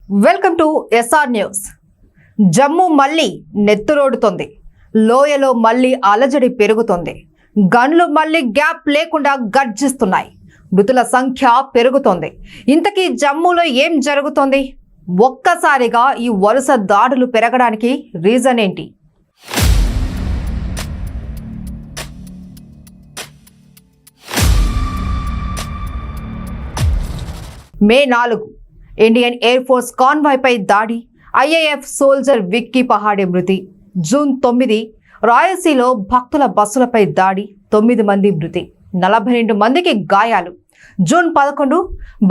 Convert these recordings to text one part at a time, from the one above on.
Welcome to SR news. Jammu మళ్ళీ నెత్తురోడుతోంది. లోయలో మళ్ళీ అలజడి పెరుగుతోంది. గన్లు మళ్ళీ గ్యాప్ లేకుండా గర్జిస్తున్నాయి. మృతుల సంఖ్య పెరుగుతోంది. ఇంతకీ జమ్మూలో ఏం జరుగుతోంది? ఒక్కసారిగా ఈ వరుస దాడులు పెరగడానికి రీజన్ ఏంటి? మే 4 ఇండియన్ ఎయిర్ ఫోర్స్ కాన్వాయ్ పై దాడి, ఐఏఎఫ్ సోల్జర్ విక్కీ పహాడే మృతి. జూన్ 9 రాయలసీలో భక్తుల బస్సులపై దాడి, 9 మంది మృతి, 42 మందికి గాయాలు. జూన్ 11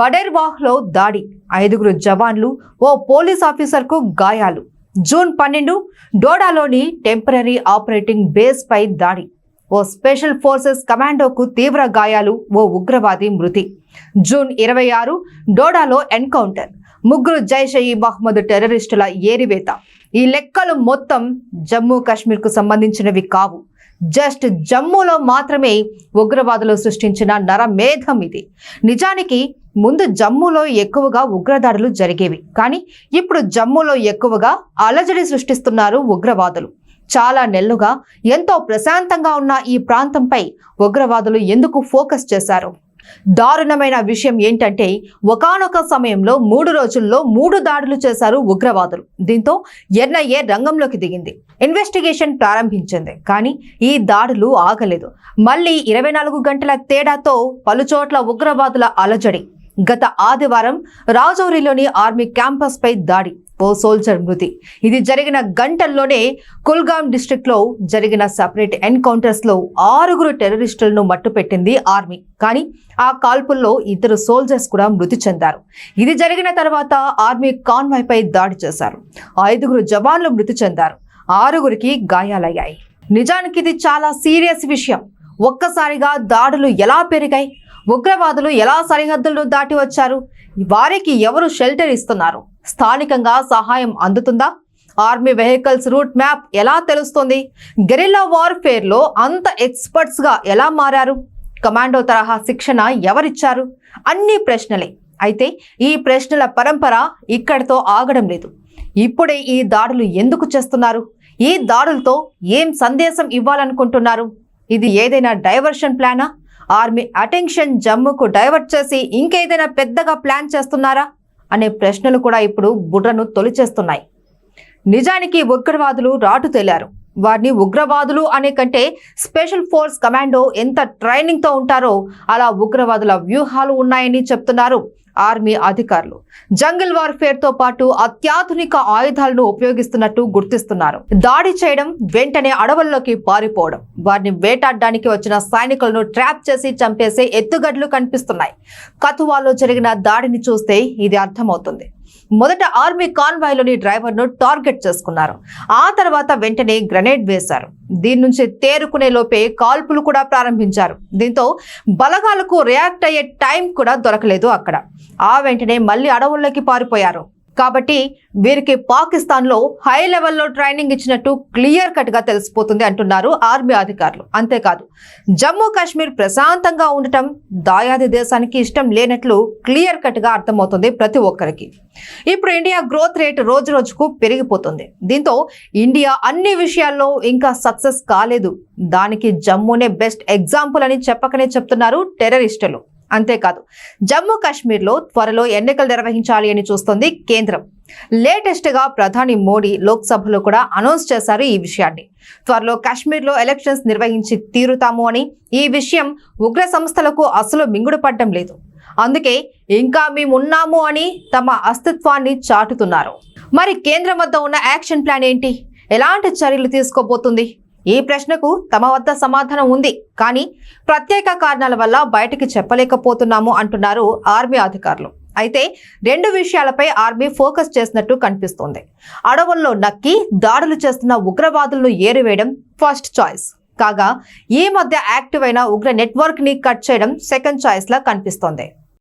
బడేర్వాహ్లో దాడి, 5 జవాన్లు, ఓ పోలీస్ ఆఫీసర్కు గాయాలు. జూన్ 12 డోడాలోని టెంపరరీ ఆపరేటింగ్ బేస్ పై దాడి, ఓ స్పెషల్ ఫోర్సెస్ కమాండోకు తీవ్ర గాయాలు, ఓ ఉగ్రవాది మృతి. జూన్ 26 డోడాలో ఎన్కౌంటర్, 3 జైష్-ఇ-మహ్మద్ టెర్రరిస్టుల ఏరివేత. ఈ లెక్కలు మొత్తం జమ్మూ కాశ్మీర్కు సంబంధించినవి కావు. జస్ట్ జమ్మూలో మాత్రమే ఉగ్రవాదులు సృష్టించిన నరమేధం ఇది. నిజానికి ముందు జమ్మూలో ఎక్కువగా ఉగ్రదాడులు జరిగేవి, కానీ ఇప్పుడు జమ్మూలో ఎక్కువగా అలజడి సృష్టిస్తున్నారు ఉగ్రవాదులు. చాలా నెలలుగా ఎంతో ప్రశాంతంగా ఉన్న ఈ ప్రాంతంపై ఉగ్రవాదులు ఎందుకు ఫోకస్ చేశారు? దారుణమైన విషయం ఏంటంటే, ఒకానొక సమయంలో 3 రోజుల్లో 3 దాడులు చేశారు ఉగ్రవాదులు. దీంతో ఎన్ఐఏ రంగంలోకి దిగింది, ఇన్వెస్టిగేషన్ ప్రారంభించింది. కానీ ఈ దాడులు ఆగలేదు. మళ్ళీ 24 గంటల తేడాతో పలుచోట్ల ఉగ్రవాదుల అలజడి. గత ఆదివారం రాజౌరిలోని ఆర్మీ క్యాంపస్ పై దాడి, ఓ సోల్జర్ మృతి. ఇది జరిగిన గంటల్లోనే కుల్గాం డిస్ట్రిక్ట్ లో జరిగిన సెపరేట్ ఎన్కౌంటర్స్ లో 6 టెర్రరిస్టులను మట్టుపెట్టింది ఆర్మీ. కానీ ఆ కాల్పుల్లో 2 సోల్జర్స్ కూడా మృతి చెందారు. ఇది జరిగిన తర్వాత ఆర్మీ కాన్వాయ్ పై దాడి చేశారు. 5 జవాన్లు మృతి చెందారు, 6కి గాయాలయ్యాయి. నిజానికి ఇది చాలా సీరియస్ విషయం. ఒక్కసారిగా దాడులు ఎలా పెరిగాయి? ఉగ్రవాదులు ఎలా సరిహద్దులను దాటి వచ్చారు? వారికి ఎవరు షెల్టర్ ఇస్తున్నారు? స్థానికంగా సహాయం అందుతుందా? ఆర్మీ వెహికల్స్ రూట్ మ్యాప్ ఎలా తెలుస్తుంది? గెరిల్లా వార్ఫేర్ లో అంత ఎక్స్పర్ట్స్ గా ఎలా మారారు? కమాండో తరహా శిక్షణ ఎవరిచ్చారు? అన్ని ప్రశ్నలే. అయితే ఈ ప్రశ్నల పరంపర ఇక్కడితో ఆగడం లేదు. ఇప్పుడే ఈ దాడులు ఎందుకు చేస్తున్నారు? ఈ దాడులతో ఏం సందేశం ఇవ్వాలనుకుంటున్నారు? ఇది ఏదైనా డైవర్షన్ ప్లానా? ఆర్మీ అటెన్షన్ జమ్మూకు డైవర్ట్ చేసి ఇంకేదైనా పెద్దగా ప్లాన్ చేస్తున్నారా అనే ప్రశ్నలు కూడా ఇప్పుడు బుర్రను తొలిచేస్తున్నాయి. నిజానికి ఉగ్రవాదులు రాటు తేలారు. వారిని ఉగ్రవాదులు అనే కంటే స్పెషల్ ఫోర్స్ కమాండో ఎంత ట్రైనింగ్ తో ఉంటారో అలా ఉగ్రవాదుల వ్యూహాలు ఉన్నాయని చెప్తున్నారు ఆర్మీ అధికారులు. జంగిల్ వార్ఫేర్ తో పాటు అత్యాధునిక ఆయుధాలను ఉపయోగిస్తున్నట్టు గుర్తిస్తున్నారు. దాడి చేయడం, వెంటనే అడవుల్లోకి పారిపోవడం, వారిని వేటాడడానికి వచ్చిన సైనికులను ట్రాప్ చేసి చంపేసే ఎత్తుగడ్లు కనిపిస్తున్నాయి. కథువాలో జరిగిన దాడిని చూస్తే ఇది అర్థమవుతుంది. మొదట ఆర్మీ కాన్వాయ్లోని డ్రైవర్ను టార్గెట్ చేసుకున్నారు. ఆ తర్వాత వెంటనే గ్రెనేడ్ వేశారు. దీని నుంచి తేరుకునే లోపే కాల్పులు కూడా ప్రారంభించారు. దీంతో బలగాలకు రియాక్ట్ అయ్యే టైం కూడా దొరకలేదు అక్కడ. ఆ వెంటనే మళ్ళీ అడవుల్లోకి పారిపోయారు. కాబట్టి వీరికి పాకిస్తాన్లో హై లెవెల్లో ట్రైనింగ్ ఇచ్చినట్టు క్లియర్ కట్ గా తెలిసిపోతుంది అంటున్నారు ఆర్మీ అధికారులు. అంతేకాదు, జమ్మూ కాశ్మీర్ ప్రశాంతంగా ఉండటం దాయాది దేశానికి ఇష్టం లేనట్లు క్లియర్ కట్ గా అర్థమవుతుంది ప్రతి ఒక్కరికి. ఇప్పుడు ఇండియా గ్రోత్ రేట్ రోజు రోజుకు పెరిగిపోతుంది. దీంతో ఇండియా అన్ని విషయాల్లో ఇంకా సక్సెస్ కాలేదు. దానికి జమ్మూనే బెస్ట్ ఎగ్జాంపుల్ అని చెప్పకనే చెప్తున్నారు టెర్రరిస్టులు. అంతేకాదు, జమ్మూ కాశ్మీర్లో త్వరలో ఎన్నికలు నిర్వహించాలి అని చూస్తోంది కేంద్రం. లేటెస్ట్ గా ప్రధాని మోడీ లోక్సభలో కూడా అనౌన్స్ చేశారు ఈ విషయాన్ని. త్వరలో కాశ్మీర్లో ఎలక్షన్స్ నిర్వహించి తీరుతాము అని. ఈ విషయం ఉగ్ర సంస్థలకు అసలు మింగుడు పడడం లేదు. అందుకే ఇంకా మేమున్నాము అని తమ అస్తిత్వాన్ని చాటుతున్నారు. మరి కేంద్రం వద్ద ఉన్న యాక్షన్ ప్లాన్ ఏంటి? ఎలాంటి చర్యలు తీసుకోబోతుంది? ఈ ప్రశ్నకు తమ వద్ద సమాధానం ఉంది, కానీ ప్రత్యేక కారణాల వల్ల బయటికి చెప్పలేకపోతున్నాము అంటున్నారు ఆర్మీ అధికారులు. అయితే 2 విషయాలపై ఆర్మీ ఫోకస్ చేసినట్టు కనిపిస్తోంది. అడవుల్లో నక్కి దాడులు చేస్తున్న ఉగ్రవాదులను ఏరివేయడం ఫస్ట్ చాయిస్ కాగా, ఈ మధ్య యాక్టివ్ అయిన ఉగ్ర నెట్వర్క్ ని కట్ చేయడం సెకండ్ చాయిస్ లా కనిపిస్తోంది.